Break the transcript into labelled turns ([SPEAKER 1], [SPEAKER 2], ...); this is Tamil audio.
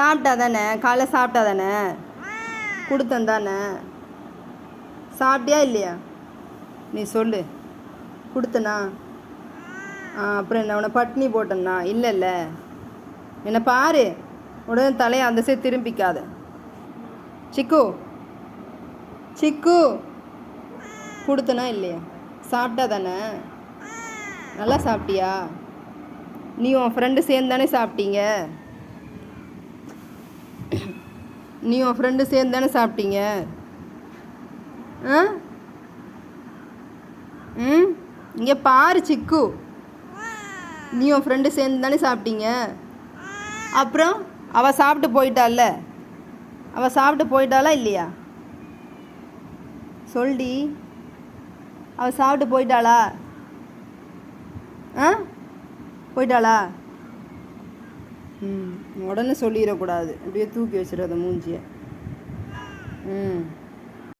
[SPEAKER 1] சாப்பிட்டா தானே? காலைல சாப்பிட்டா தானே? கொடுத்தேன் தானே? சாப்பிட்டியா இல்லையா? நீ சொல்லு. கொடுத்தனா? அப்புறம் என்ன உன்னை பட்னி போட்டேன்னா? இல்லைல்ல. என்னை பாரு. உடனே தலையை அந்த சைடு திரும்பிக்காத. சிக்கு சிக்கு கொடுத்தனா இல்லையா? சாப்பிட்டா தானே? நல்லா சாப்பிட்டியா? நீ உன் ஃப்ரெண்டு சேர்ந்து தானே சாப்பிட்டீங்க? நீ உன் ஃப்ரெண்டு சேர்ந்து தானே சாப்பிட்டீங்க? ஆ ம் இங்கே பாரு சிக்கு. நீ உன் ஃப்ரெண்டு சேர்ந்து தானே சாப்பிட்டீங்க? அப்புறம் அவள் சாப்பிட்டு போயிட்டாள்ல? அவள் சாப்பிட்டு போயிட்டாளா இல்லையா? சொல்டி. அவள் சாப்பிட்டு போயிட்டாளா? ஆ போயிட்டாளா? உடனே சொல்லிடக்கூடாது. அப்படியே தூக்கி வச்சிடாத மூஞ்சியை.